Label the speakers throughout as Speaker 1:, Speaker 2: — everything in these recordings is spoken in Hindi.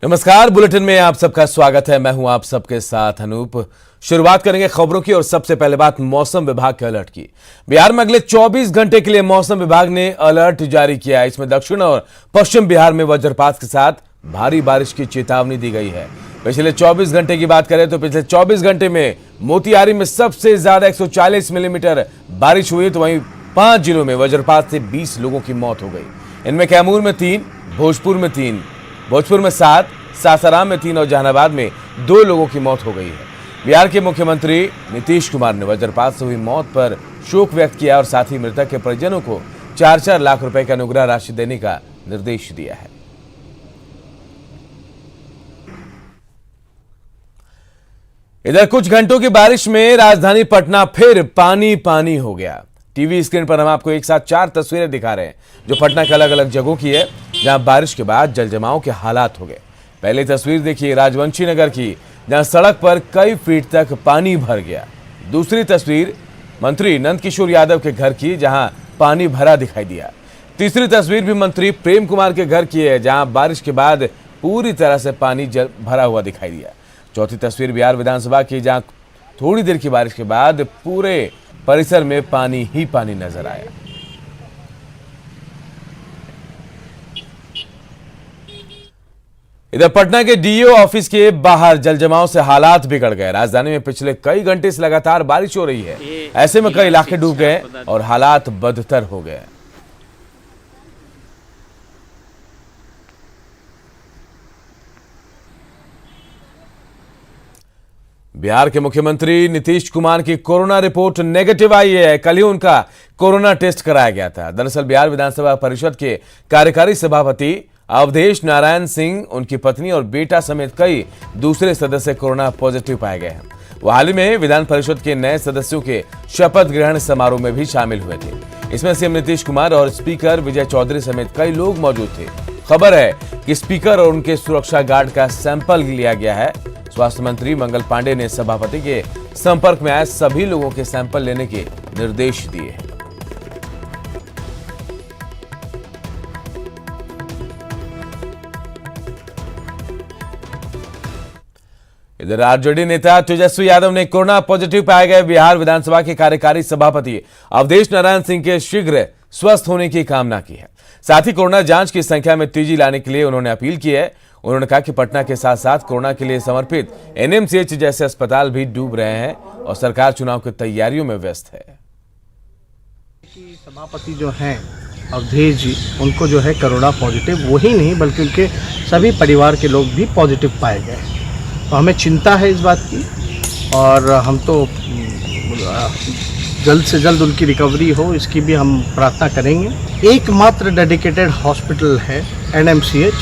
Speaker 1: नमस्कार, बुलेटिन में आप सबका स्वागत है। मैं हूं आप सबके साथ अनूप। शुरुआत करेंगे खबरों की और सबसे पहले बात मौसम विभाग के अलर्ट की। बिहार में अगले 24 घंटे के लिए मौसम विभाग ने अलर्ट जारी किया है। इसमें दक्षिण और पश्चिम बिहार में वज्रपात के साथ भारी बारिश की चेतावनी दी गई है। पिछले 24 घंटे की बात करें तो पिछले 24 घंटे में मोतिहारी में सबसे ज्यादा 140 मिलीमीटर बारिश हुई, तो वहीं 5 जिलों में वज्रपात से 20 लोगों की मौत हो गई। इनमें कैमूर में 3, भोजपुर में 3, भोजपुर में 7, सासाराम में 3 और जहानाबाद में 2 लोगों की मौत हो गई है। बिहार के मुख्यमंत्री नीतीश कुमार ने वज्रपात से हुई मौत पर शोक व्यक्त किया और साथ ही मृतक के परिजनों को 4-4 लाख रुपए की अनुग्रह राशि देने का निर्देश दिया है। इधर कुछ घंटों की बारिश में राजधानी पटना फिर पानी पानी हो गया। टीवी स्क्रीन पर हम आपको एक साथ 4 तस्वीरें दिखा रहे हैं जो पटना के अलग अलग जगहों की है जहां बारिश के बाद जलजमाव के हालात हो गए। पहली तस्वीर देखिए राजवंशी नगर की, जहां सड़क पर कई फीट तक पानी भर गया। दूसरी तस्वीर मंत्री नंदकिशोर यादव के घर की, जहां पानी भरा दिखाई दिया। तीसरी तस्वीर भी मंत्री प्रेम कुमार के घर की है, जहां बारिश के बाद पूरी तरह से पानी भरा हुआ दिखाई दिया। चौथी तस्वीर बिहार विधानसभा की, जहां थोड़ी देर की बारिश के बाद पूरे परिसर में पानी ही पानी नजर आया। इधर पटना के डीओ ऑफिस के बाहर जलजमाव से हालात बिगड़ गए। राजधानी में पिछले कई घंटे से लगातार बारिश हो रही है। ऐसे में कई इलाके डूब गए और हालात बदतर हो गए। बिहार के मुख्यमंत्री नीतीश कुमार की कोरोना रिपोर्ट नेगेटिव आई है। कल ही उनका कोरोना टेस्ट कराया गया था। दरअसल बिहार विधानसभा परिषद के कार्यकारी सभापति अवधेश नारायण सिंह, उनकी पत्नी और बेटा समेत कई दूसरे सदस्य कोरोना पॉजिटिव पाए गए हैं। वो हाल ही में विधान परिषद के नए सदस्यों के शपथ ग्रहण समारोह में भी शामिल हुए थे। इसमें सीएम नीतीश कुमार और स्पीकर विजय चौधरी समेत कई लोग मौजूद थे। खबर है कि स्पीकर और उनके सुरक्षा गार्ड का सैंपल लिया गया है। स्वास्थ्य मंत्री मंगल पांडे ने सभापति के संपर्क में आए सभी लोगों के सैंपल लेने के निर्देश दिए हैं। इधर आरजेडी नेता तेजस्वी यादव ने कोरोना पॉजिटिव पाए गए बिहार विधानसभा के कार्यकारी सभापति अवधेश नारायण सिंह के शीघ्र स्वस्थ होने की कामना की है। साथ ही कोरोना जांच की संख्या में तेजी लाने के लिए उन्होंने अपील की है। उन्होंने कहा कि पटना के साथ साथ कोरोना के लिए समर्पित एनएमसीएच जैसे अस्पताल भी डूब रहे हैं और सरकार चुनाव की तैयारियों में व्यस्त है।
Speaker 2: सभापति जो हैं अवधेश जी, उनको जो है कोरोना पॉजिटिव, वही नहीं बल्कि उनके सभी परिवार के लोग भी पॉजिटिव पाए गए। तो हमें चिंता है इस बात की और हम तो जल्द से जल्द उनकी रिकवरी हो, इसकी भी हम प्रार्थना करेंगे। एकमात्र डेडिकेटेड हॉस्पिटल है एनएमसीएच।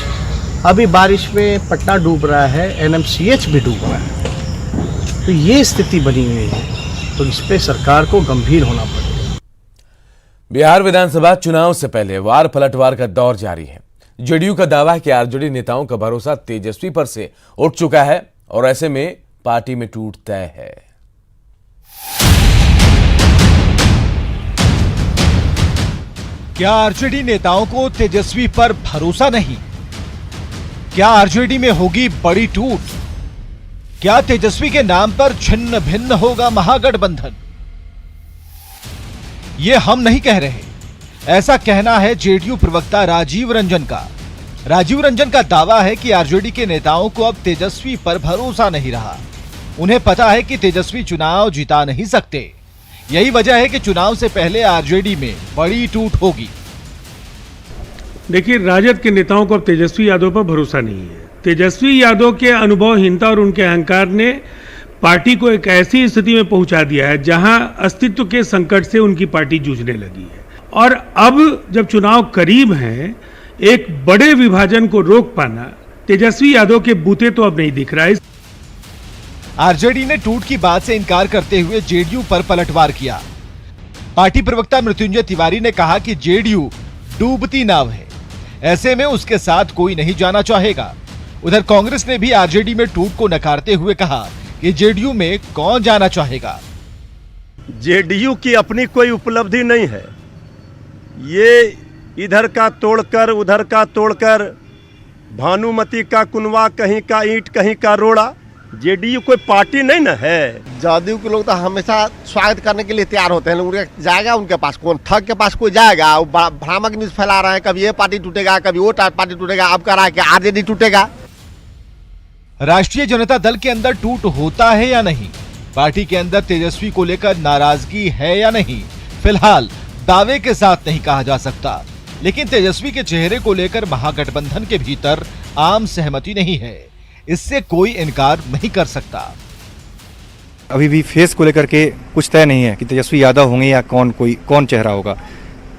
Speaker 2: अभी बारिश में पटना डूब रहा है, एनएमसीएच भी डूब रहा है। तो ये स्थिति बनी हुई है, तो इस पे सरकार को गंभीर होना पड़ेगा।
Speaker 1: बिहार विधानसभा चुनाव से पहले वार पलटवार का दौर जारी है। जेडीयू का दावा है कि आरजेडी नेताओं का भरोसा तेजस्वी पर से उठ चुका है और ऐसे में पार्टी में टूट तय है।
Speaker 3: क्या आरजेडी नेताओं को तेजस्वी पर भरोसा नहीं? क्या आरजेडी में होगी बड़ी टूट? क्या तेजस्वी के नाम पर छिन्न भिन्न होगा महागठबंधन? ये हम नहीं कह रहे, ऐसा कहना है जेडीयू प्रवक्ता राजीव रंजन का। राजीव रंजन का दावा है कि आरजेडी के नेताओं को अब तेजस्वी पर भरोसा नहीं रहा। उन्हें पता है कि तेजस्वी चुनाव जिता नहीं सकते। यही वजह है कि चुनाव से पहले आरजेडी में बड़ी टूट होगी।
Speaker 4: देखिए, राजद के नेताओं को अब तेजस्वी यादव पर भरोसा नहीं है। तेजस्वी यादव के अनुभवहीनता और उनके अहंकार ने पार्टी को एक ऐसी स्थिति में पहुंचा दिया है जहां अस्तित्व के संकट से उनकी पार्टी जूझने लगी है। और अब जब चुनाव करीब हैं, एक बड़े विभाजन को रोक पाना तेजस्वी यादव के बूते तो अब नहीं दिख रहा है।
Speaker 3: आरजेडी ने टूट की बात से इनकार करते हुए जेडीयू पर पलटवार किया। पार्टी प्रवक्ता मृत्युंजय तिवारी ने कहा कि जेडीयू डूबती नाव है, ऐसे में उसके साथ कोई नहीं जाना चाहेगा। उधर कांग्रेस ने भी आरजेडी में टूट को नकारते हुए कहा कि जेडीयू में कौन जाना चाहेगा।
Speaker 5: जेडीयू की अपनी कोई उपलब्धि नहीं है। ये इधर का तोड़कर उधर का तोड़कर भानुमति का कुनवा, कहीं का ईंट, कहीं का रोड़ा। जेडीयू कोई पार्टी नहीं ना है।
Speaker 6: जदयू के लोग तो हमेशा स्वागत करने के लिए तैयार होते हैं। लोग जाएगा उनके पास, कौन ठग के पास कोई जाएगा? वो भ्रामक न्यूज फैला रहे हैं, कभी ये पार्टी टूटेगा, कभी वो पार्टी टूटेगा। अब कह रहा है कि आरजेडी टूटेगा।
Speaker 3: राष्ट्रीय जनता दल के अंदर टूट होता है या नहीं? पार्टी के अंदर तेजस्वी को लेकर नाराजगी है या नहीं? फिलहाल दावे के साथ नहीं कहा जा सकता, लेकिन तेजस्वी के चेहरे को लेकर महागठबंधन के भीतर आम सहमति नहीं है। इससे कोई इनकार नहीं कर सकता।
Speaker 7: अभी भी फेस को लेकर के कुछ तय नहीं है कि तेजस्वी यादव होंगे या कौन चेहरा होगा।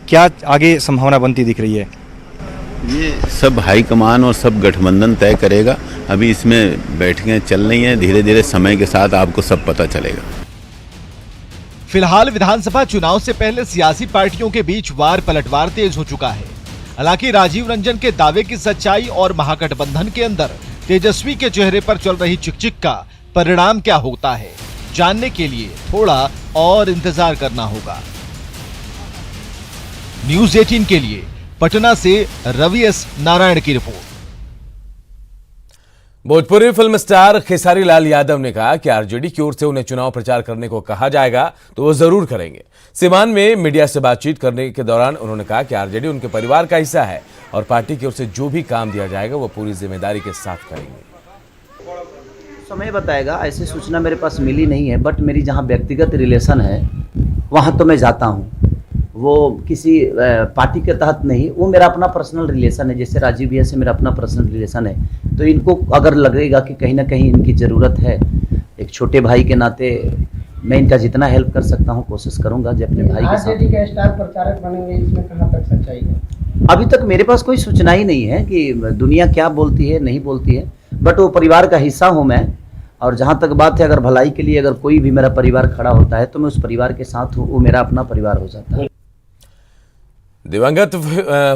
Speaker 7: क्या आगे संभावना बनती दिख रही है?
Speaker 8: ये सब हाईकमान और सब गठबंधन तय करेगा। अभी इसमें बैठकें चल रही हैं, धीरे धीरे समय के साथ आपको सब पता चलेगा।
Speaker 3: फिलहाल विधानसभा चुनाव से पहले सियासी पार्टियों के बीच वार पलटवार तेज हो चुका है। हालांकि राजीव रंजन के दावे की सच्चाई और महागठबंधन के अंदर तेजस्वी के चेहरे पर चल रही चिकचिक का परिणाम क्या होता है, जानने के लिए थोड़ा और इंतजार करना होगा। न्यूज़ 18 के लिए पटना से रवि एस नारायण की report.
Speaker 1: Bhojpuri film star Khesari Lal Yadav ने कहा कि आरजेडी की ओर से उन्हें चुनाव प्रचार करने को कहा जाएगा तो वो जरूर करेंगे। सीवान में मीडिया से बातचीत करने के दौरान उन्होंने कहा कि आरजेडी उनके परिवार का हिस्सा है और पार्टी की ओर से जो भी काम दिया जाएगा वो पूरी जिम्मेदारी के साथ करेंगे।
Speaker 9: समय बताएगा, ऐसी सूचना मेरे पास मिली नहीं है, बट मेरी जहां व्यक्तिगत रिलेशन है वहां तो मैं जाता हूं। वो किसी पार्टी के तहत नहीं, वो मेरा अपना पर्सनल रिलेशन है। जैसे राजीव भैया से मेरा अपना पर्सनल रिलेशन है, तो इनको अगर लगेगा कि कहीं ना कहीं इनकी ज़रूरत है, एक छोटे भाई के नाते मैं इनका जितना हेल्प कर सकता हूँ कोशिश करूँगा जो अपने भाई के साथ।
Speaker 2: आरजेडी के स्टार प्रचारक बनेंगे, इसमें कहाँ तक सच्चाई है?
Speaker 9: अभी तक मेरे पास कोई सूचना ही नहीं है कि दुनिया क्या बोलती है नहीं बोलती है, बट वो परिवार का हिस्सा हूँ मैं। और जहाँ तक बात है, अगर भलाई के लिए अगर कोई भी मेरा परिवार खड़ा होता है तो मैं उस परिवार के साथ हूँ, वो मेरा अपना परिवार हो जाता है।
Speaker 1: दिवंगत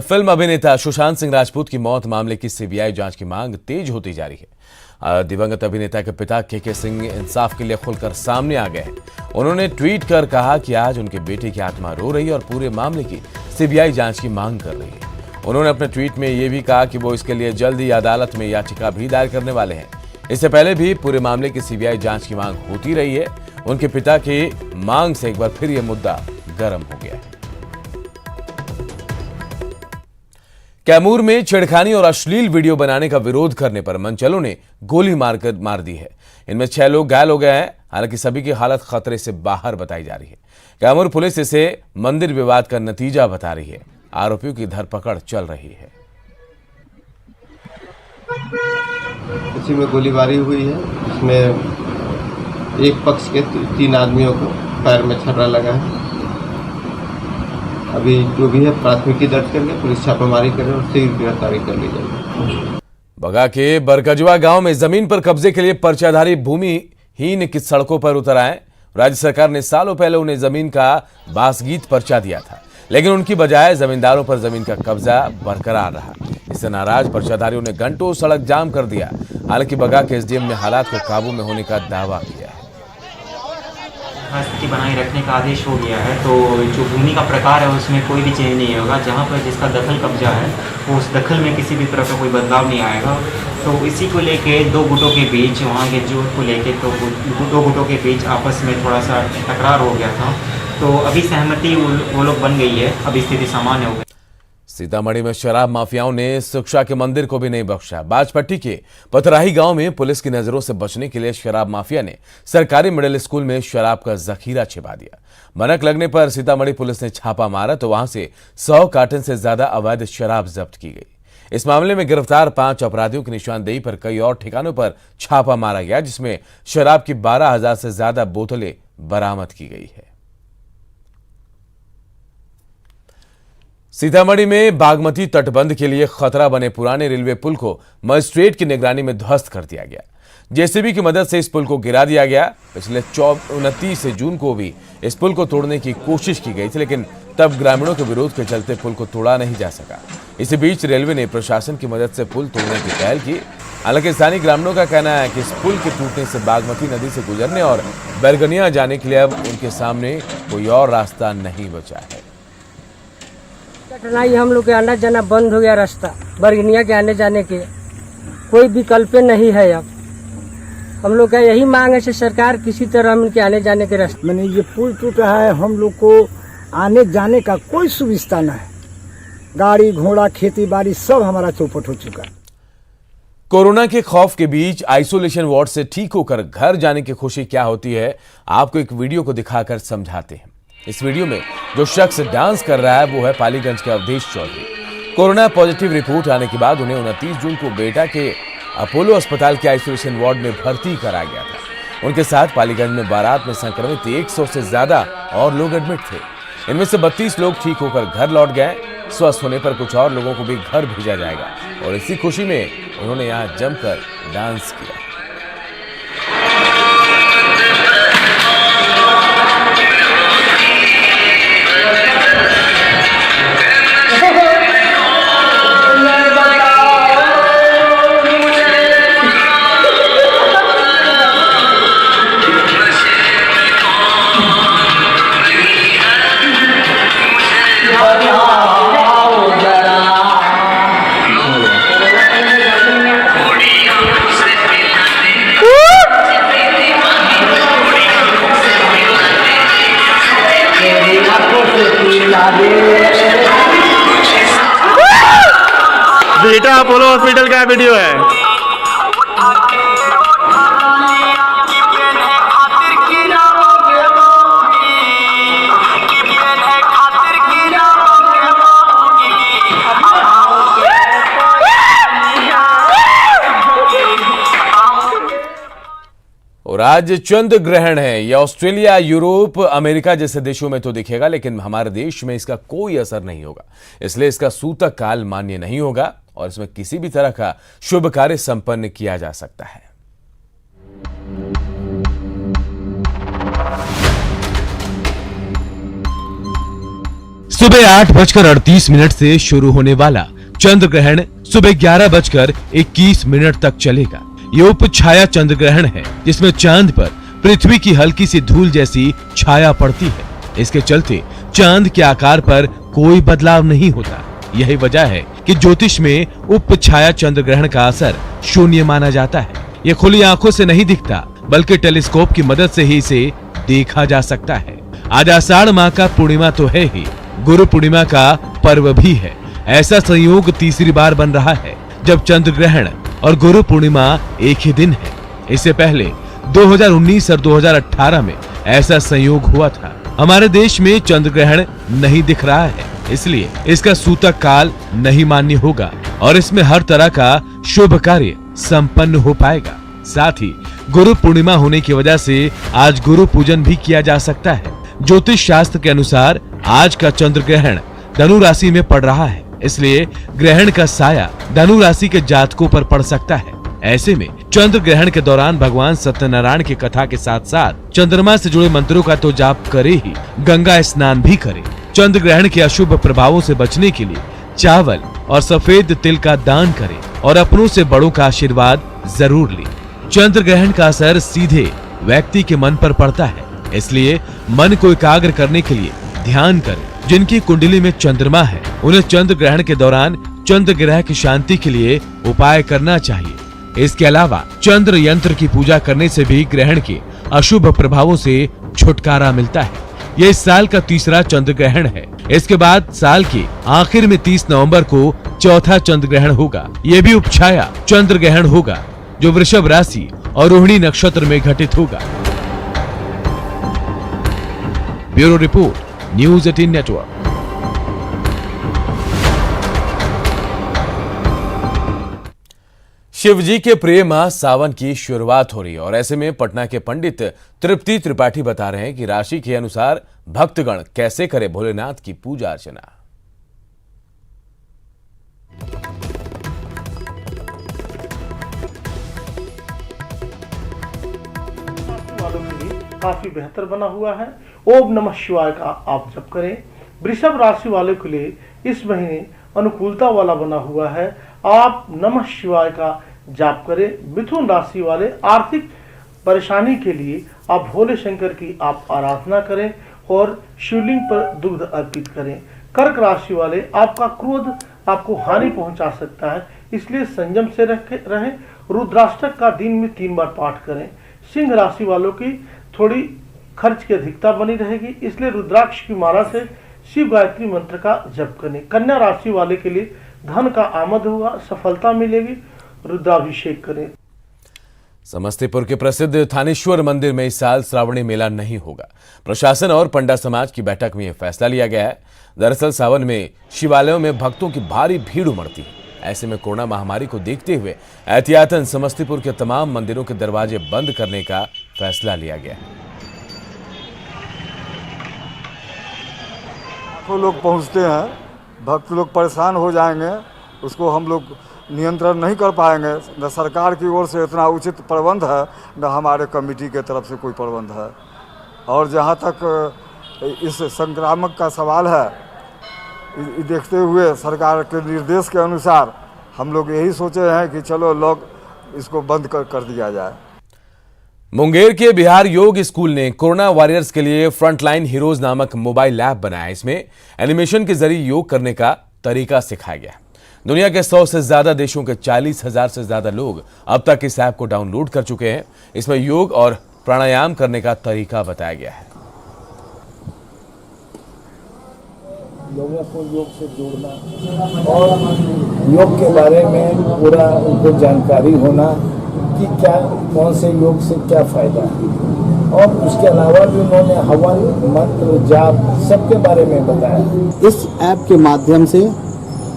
Speaker 1: फिल्म अभिनेता सुशांत सिंह राजपूत की मौत मामले की सीबीआई जांच की मांग तेज होती जा रही है। दिवंगत अभिनेता के पिता के सिंह इंसाफ के लिए खुलकर सामने आ गए हैं। उन्होंने ट्वीट कर कहा कि आज उनके बेटे की आत्मा रो रही है और पूरे मामले की सीबीआई जांच की मांग कर रही है। उन्होंने अपने ट्वीट में यह भी कहा कि वो इसके लिए जल्द ही अदालत में याचिका भी दायर करने वाले हैं। इससे पहले भी पूरे मामले की सीबीआई जांच की मांग होती रही है। उनके पिता की मांग से एक बार फिर यह मुद्दा गर्म हो गया है। कैमूर में छेड़खानी और अश्लील वीडियो बनाने का विरोध करने पर मनचलों ने गोली मार दी है। इनमें 6 लोग घायल हो गए हैं। हालांकि सभी की हालत खतरे से बाहर बताई जा रही है। कैमूर पुलिस इसे मंदिर विवाद का नतीजा बता रही है। आरोपियों की धरपकड़ चल रही है।
Speaker 6: इसी में गोलीबारी हुई है। इसमें एक पक्ष के 3 आदमियों को पैर में छर्रा लगा है। अभी जो भी है प्राथमिकी दर्ज करके पुलिस छापेमारी करे और शीघ्र गिरफ्तारी कर ली जाएगी।
Speaker 1: बगा के बरकजवा गांव में जमीन पर कब्जे के लिए पर्चाधारी भूमिहीन की सड़कों पर उतर आए। राज्य सरकार ने सालों पहले उन्हें जमीन का बासगीत पर्चा दिया था, लेकिन उनकी बजाय जमींदारों पर जमीन का कब्जा बरकरार रहा। इससे नाराज पर्चाधारियों ने घंटों सड़क जाम कर दिया। हालांकि बगा के एसडीएम ने हालात को काबू में होने का दावा किया है।
Speaker 10: स्थिति बनाए रखने का आदेश हो गया है, तो जो भूमि का प्रकार है उसमें कोई भी चेंज नहीं होगा। जहाँ पर जिसका दखल कब्जा है वो उस दखल में किसी भी तरह का कोई बदलाव नहीं आएगा। तो इसी को लेके 2 गुटों के बीच, वहाँ के जो को लेके तो 2 गुटों के बीच आपस में थोड़ा सा टकरार हो गया था। तो अभी सहमति वो लोग बन गई है, अभी स्थिति सामान्य हो गई।
Speaker 1: सीतामढ़ी में शराब माफियाओं ने शिक्षा के मंदिर को भी नहीं बख्शा। बाजपट्टी के पथराही गांव में पुलिस की नजरों से बचने के लिए शराब माफिया ने सरकारी मिडिल स्कूल में शराब का जखीरा छिपा दिया। भनक लगने पर सीतामढ़ी पुलिस ने छापा मारा तो वहां से 100 कार्टन से ज्यादा अवैध शराब जब्त की गई। इस मामले में गिरफ्तार 5 अपराधियों की निशानदेही पर कई और ठिकानों पर छापा मारा गया, जिसमें शराब की 12,000 से ज्यादा बोतलें बरामद की गई है। सीतामढ़ी में बागमती तटबंध के लिए खतरा बने पुराने रेलवे पुल को मजिस्ट्रेट की निगरानी में ध्वस्त कर दिया गया। जेसीबी की मदद से इस पुल को गिरा दिया गया। पिछले 29 जून को भी इस पुल को तोड़ने की कोशिश की गई थी, लेकिन तब ग्रामीणों के विरोध के चलते पुल को तोड़ा नहीं जा सका। इसी बीच रेलवे ने प्रशासन की मदद से पुल तोड़ने की पहल की। हालांकि स्थानीय ग्रामीणों का कहना है कि इस पुल के टूटने से बागमती नदी से गुजरने और बैरगनिया जाने के लिए अब उनके सामने कोई और रास्ता नहीं बचा है।
Speaker 11: कठिनाई हम लोग के आना जाना बंद हो गया, रास्ता बरगनिया के आने जाने के कोई विकल्प नहीं है। अब हम लोग का यही मांग है कि सरकार किसी तरह हम इनके आने जाने के रास्ते।
Speaker 12: मैंने ये पुल टूटा है, हम लोग को आने जाने का कोई सुविधा न है। गाड़ी घोड़ा खेती बाड़ी सब हमारा चौपट हो चुका है।
Speaker 1: कोरोना के खौफ के बीच आइसोलेशन वार्ड से ठीक होकर घर जाने की खुशी क्या होती है, आपको एक वीडियो को दिखाकर समझाते हैं। इस वीडियो में जो शख्स डांस कर रहा है वो है पालीगंज के Awadhesh Chaudhary. Corona positive report आने के बाद उन्हें 29 जून को बेटा के अपोलो अस्पताल के आइसोलेशन वार्ड में भर्ती करा गया था। उनके साथ पालीगंज में बारात में संक्रमित 100 से ज्यादा और लोग एडमिट थे। इनमें से 32 लोग ठीक होकर घर लौट गए। स्वस्थ होने पर कुछ और लोगों को भी घर भेजा जाएगा और इसी खुशी में उन्होंने यहां जमकर डांस किया।
Speaker 13: बेटा अपोलो हॉस्पिटल का वीडियो है।
Speaker 1: और आज चंद्र ग्रहण है। यह ऑस्ट्रेलिया, यूरोप, अमेरिका जैसे देशों में तो दिखेगा, लेकिन हमारे देश में इसका कोई असर नहीं होगा। इसलिए इसका सूतक काल मान्य नहीं होगा और इसमें किसी भी तरह का शुभ कार्य संपन्न किया जा सकता है।
Speaker 3: सुबह 8:38 से शुरू होने वाला चंद्र ग्रहण सुबह 11:21 तक चलेगा। ये उप छाया चंद्र ग्रहण है, जिसमें चांद पर पृथ्वी की हल्की सी धूल जैसी छाया पड़ती है। इसके चलते चांद के आकार पर कोई बदलाव नहीं होता। यही वजह है कि ज्योतिष में उप छाया चंद्र ग्रहण का असर शून्य माना जाता है। ये खुली आंखों से नहीं दिखता, बल्कि टेलीस्कोप की मदद से ही इसे देखा जा सकता है। आज आषाढ़ माह का पूर्णिमा तो है ही, गुरु पूर्णिमा का पर्व भी है। ऐसा संयोग तीसरी बार बन रहा है जब चंद्र ग्रहण और गुरु पूर्णिमा एक ही दिन है। इससे पहले 2019 और 2018 में ऐसा संयोग हुआ था। हमारे देश में चंद्र ग्रहण नहीं दिख रहा है, इसलिए इसका सूतक काल नहीं मान्य होगा और इसमें हर तरह का शुभ कार्य संपन्न हो पाएगा। साथ ही गुरु पूर्णिमा होने की वजह से आज गुरु पूजन भी किया जा सकता है। ज्योतिष शास्त्र के अनुसार आज का चंद्र ग्रहण धनु राशि में पड़ रहा है, इसलिए ग्रहण का साया धनु राशि के जातकों पर पड़ सकता है। ऐसे में चंद्र ग्रहण के दौरान भगवान सत्यनारायण की कथा के साथ साथ चंद्रमा से जुड़े मंत्रों का तो जाप करे ही, गंगा स्नान भी करे। चंद्र ग्रहण के अशुभ प्रभावों से बचने के लिए चावल और सफेद तिल का दान करें और अपनों से बड़ों का आशीर्वाद जरूर लें। चंद्र ग्रहण का असर सीधे व्यक्ति के मन पर पड़ता है, इसलिए मन को एकाग्र करने के लिए ध्यान करें। जिनकी कुंडली में चंद्रमा है, उन्हें चंद्र ग्रहण के दौरान चंद्र ग्रह की शांति के लिए उपाय करना चाहिए। इसके अलावा चंद्र यंत्र की पूजा करने से भी ग्रहण के अशुभ प्रभावों से छुटकारा मिलता है। ये इस साल का तीसरा चंद्र ग्रहण है। इसके बाद साल के आखिर में 30 नवंबर को चौथा चंद्र ग्रहण होगा। ये भी उपछाया चंद्र ग्रहण होगा, जो वृषभ राशि और रोहिणी नक्षत्र में घटित होगा। Bureau report, news 18 network.
Speaker 1: Shiv ji के प्रिय माह सावन की शुरुआत हो रही है और ऐसे में पटना के पंडित तृप्ति त्रिपाठी बता रहे हैं कि राशि के अनुसार भक्तगण कैसे करे भोलेनाथ की पूजा अर्चना।
Speaker 2: वालों के लिए काफी बेहतर बना हुआ है। ओम नमः शिवाय का आप जप करें। वृषभ राशि वालों के लिए इस महीने अनुकूलता वाला बना हुआ है। आप नमः शिवाय का जाप करें। मिथुन राशि वाले आर्थिक परेशानी के लिए आप भोले शंकर की आप आराधना करें और शिवलिंग पर दुग्ध अर्पित करें। कर्क राशि वाले आपका क्रोध आपको हानि पहुंचा सकता है, इसलिए संयम से रहें। रुद्राष्टक का दिन में 3 बार पाठ करें। सिंह राशि वालों की थोड़ी खर्च की अधिकता बनी रहेगी, इसलिए रुद्राक्ष की माला से शिव गायत्री मंत्र का जप करें। कन्या राशि वाले के लिए धन का आमद होगा, सफलता मिलेगी। रुद्राभिषेक करें।
Speaker 1: समस्तीपुर के प्रसिद्ध थानेश्वर मंदिर में इस साल श्रावणी मेला नहीं होगा। प्रशासन और पंडा समाज की बैठक में यह फैसला लिया गया है। दरअसल सावन में शिवालयों में भक्तों की भारी भीड़ उमड़ती है। ऐसे में कोरोना महामारी को देखते हुए एहतियातन समस्तीपुर के तमाम मंदिरों के दरवाजे बंद करने का फैसला लिया गया है।
Speaker 14: लोग पहुंचते हैं, भक्त लोग परेशान हो जाएंगे, उसको हम लोग नियंत्रण नहीं कर पाएंगे। न सरकार की ओर से इतना उचित प्रबंध है, न हमारे कमेटी के तरफ से कोई प्रबंध है। और जहां तक इस संक्रामक का सवाल है, देखते हुए सरकार के निर्देश के अनुसार हम लोग यही सोचे हैं कि चलो लोग इसको बंद कर दिया जाए।
Speaker 1: मुंगेर के बिहार योग स्कूल ने कोरोना वॉरियर्स के लिए फ्रंटलाइन हीरोज नामक मोबाइल ऐप बनाया। इसमें एनिमेशन के जरिए योग करने का तरीका सिखाया गया। दुनिया के 100 से ज्यादा देशों के 40,000 से ज्यादा लोग अब तक इस ऐप को डाउनलोड कर चुके हैं। इसमें योग और प्राणायाम करने का तरीका बताया गया है।
Speaker 12: लोगों को योग से जोड़ना और योग के बारे में पूरा उनको जानकारी होना कि क्या कौन से योग से क्या फायदा है। और उसके अलावा भी उन्होंने हवन, मंत्र, जाप सबके बारे में बताया।
Speaker 15: इस ऐप के माध्यम से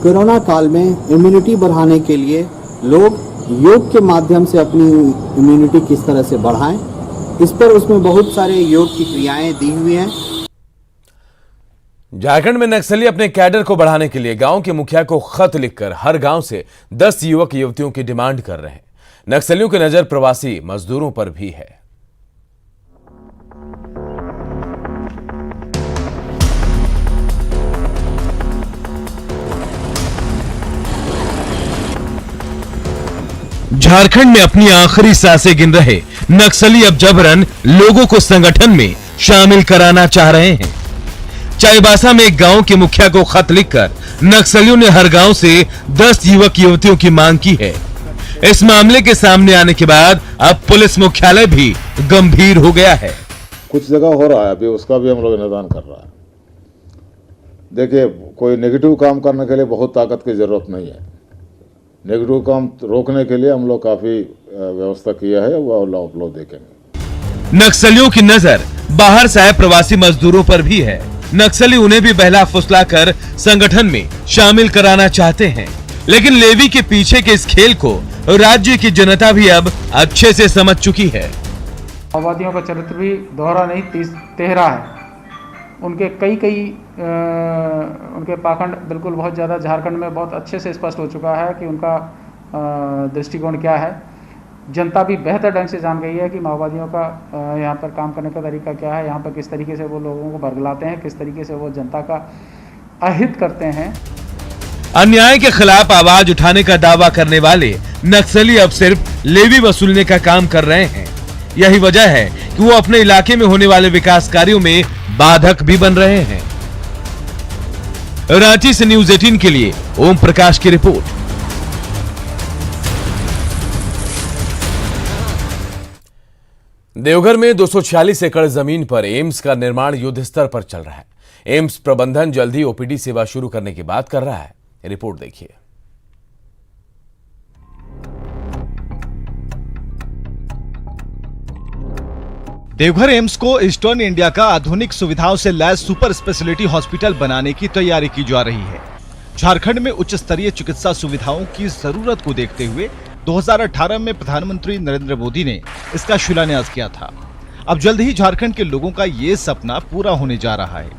Speaker 15: कोरोना काल में इम्यूनिटी बढ़ाने के लिए लोग योग के माध्यम से अपनी इम्यूनिटी किस तरह से बढ़ाएं, इस पर उसमें बहुत सारे योग की क्रियाएं दी हुई हैं।
Speaker 1: झारखंड में नक्सली अपने कैडर को बढ़ाने के लिए गांव के मुखिया को खत लिखकर हर गांव से 10 युवक युवतियों की डिमांड कर रहे हैं। नक्सलियों की नजर प्रवासी मजदूरों पर भी है।
Speaker 3: झारखंड में अपनी आखिरी सांसें गिन रहे नक्सली अब जबरन लोगों को संगठन में शामिल कराना चाह रहे हैं। चाईबासा में एक गांव के मुखिया को खत लिखकर नक्सलियों ने हर गांव से 10 युवक युवतियों की मांग की है। इस मामले के सामने आने के बाद अब पुलिस मुख्यालय भी गंभीर हो गया है।
Speaker 16: कुछ जगह हो रहा है, अभी उसका भी हम लोग निदान कर रहा है। देखिए, कोई नेगेटिव काम करने के लिए बहुत ताकत की जरूरत नहीं है। नेगेटिव काम रोकने के लिए हम लोग काफी व्यवस्था किया है, वो आप लोग देखेंगे।
Speaker 3: नक्सलियों की नजर बाहर से आए प्रवासी मजदूरों पर भी है। नक्सली उन्हें भी बहला फुसलाकर संगठन में शामिल कराना चाहते हैं, लेकिन लेवी के पीछे के इस खेल को राज्य की जनता भी अब अच्छे से समझ चुकी है।
Speaker 17: माओवादियों का चरित्र भी दोहरा नहीं तेहरा है। उनके कई उनके पाखंड बिल्कुल बहुत ज़्यादा झारखंड में बहुत अच्छे से स्पष्ट हो चुका है कि उनका दृष्टिकोण क्या है। जनता भी बेहतर ढंग से जान गई है कि माओवादियों का यहाँ पर काम करने का तरीका क्या है, यहाँ पर किस तरीके से वो लोगों को बरगलाते हैं, किस तरीके से वो जनता का अहित करते हैं।
Speaker 3: अन्याय के खिलाफ आवाज उठाने का दावा करने वाले नक्सली अब सिर्फ लेवी वसूलने का काम कर रहे हैं। यही वजह है कि वो अपने इलाके में होने वाले विकास कार्यों में बाधक भी बन रहे हैं। रांची से न्यूज़ 18 के लिए ओम प्रकाश की रिपोर्ट।
Speaker 1: देवघर में 246 एकड़ जमीन पर एम्स का निर्माण युद्ध स्तर पर चल रहा है। एम्स प्रबंधन जल्द ही ओपीडी सेवा शुरू करने की बात कर रहा है। रिपोर्ट देखिए।
Speaker 3: देवघर एम्स को ईस्टर्न इंडिया का आधुनिक सुविधाओं से लैस सुपर स्पेशलिटी हॉस्पिटल बनाने की तैयारी की जा रही है। झारखंड में उच्च स्तरीय चिकित्सा सुविधाओं की जरूरत को देखते हुए 2018 में प्रधानमंत्री नरेंद्र मोदी ने इसका शिलान्यास किया था। अब जल्द ही झारखंड के लोगों का ये सपना पूरा होने जा रहा है।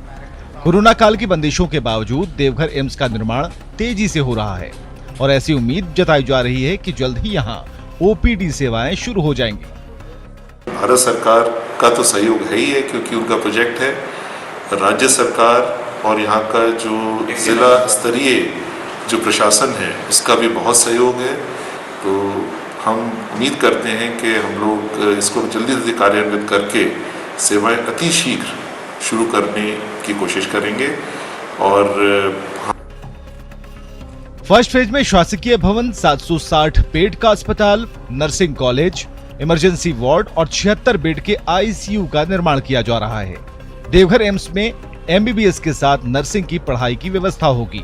Speaker 3: कोरोना काल की बंदिशों के बावजूद देवघर एम्स का निर्माण तेजी से हो रहा है और ऐसी उम्मीद जताई जा रही है कि जल्द ही यहाँ ओपीडी सेवाएं शुरू हो जाएंगी।
Speaker 18: भारत सरकार का तो सहयोग है ही है, क्योंकि उनका प्रोजेक्ट है। राज्य सरकार और यहाँ का जो जिला स्तरीय जो प्रशासन है उसका भी बहुत सहयोग है। तो हम उम्मीद करते हैं कि हम लोग इसको जल्दी से कार्यान्वित करके सेवाएं अति शीघ्र शुरू करने की कोशिश करेंगे। और
Speaker 3: फर्स्ट फेज में शासकीय भवन, 760 बेड का अस्पताल, नर्सिंग कॉलेज, इमरजेंसी वार्ड और 76 बेड के आईसीयू का निर्माण किया जा रहा है। देवघर एम्स में एमबीबीएस के साथ नर्सिंग की पढ़ाई की व्यवस्था होगी।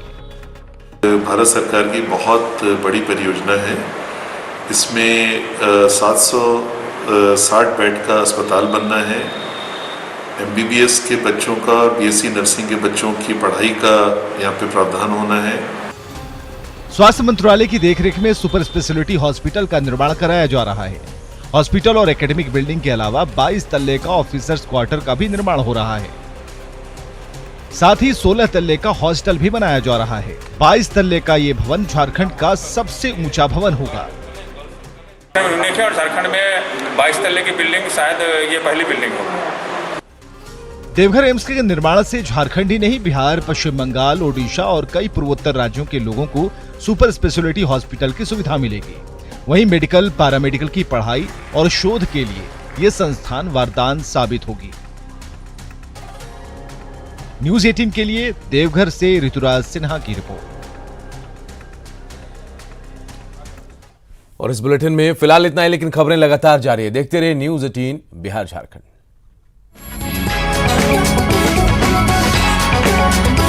Speaker 18: भारत सरकार की बहुत बड़ी परियोजना है। इसमें 760 बेड का अस्पताल बनना है। एमबीबीएस के बच्चों का और बीएससी नर्सिंग के बच्चों की पढ़ाई का यहाँ पे प्रावधान होना है।
Speaker 3: स्वास्थ्य मंत्रालय की देखरेख में सुपर स्पेशलिटी हॉस्पिटल का निर्माण कराया जा रहा है। हॉस्पिटल और एकेडमिक बिल्डिंग के अलावा 22 तल्ले का ऑफिसर्स क्वार्टर का भी निर्माण हो रहा है। साथ ही 16 तल्ले का हॉस्टल भी बनाया जा रहा है। 22 तल्ले का ये भवन झारखंड का सबसे ऊंचा भवन होगा।
Speaker 19: और झारखंड में 22 तल्ले की बिल्डिंग शायद ये पहली बिल्डिंग होगी।
Speaker 3: देवघर एम्स के निर्माण से झारखंड ही नहीं, बिहार, पश्चिम बंगाल, ओडिशा और कई पूर्वोत्तर राज्यों के लोगों को सुपर स्पेशलिटी हॉस्पिटल की सुविधा मिलेगी। वहीं मेडिकल, पैरामेडिकल की पढ़ाई और शोध के लिए ये संस्थान वरदान साबित होगी। न्यूज 18 के लिए देवघर से ऋतुराज सिन्हा की रिपोर्ट।
Speaker 1: और इस बुलेटिन में फिलहाल इतना ही, लेकिन खबरें लगातार जारी है। देखते रहिए न्यूज 18 बिहार झारखंड।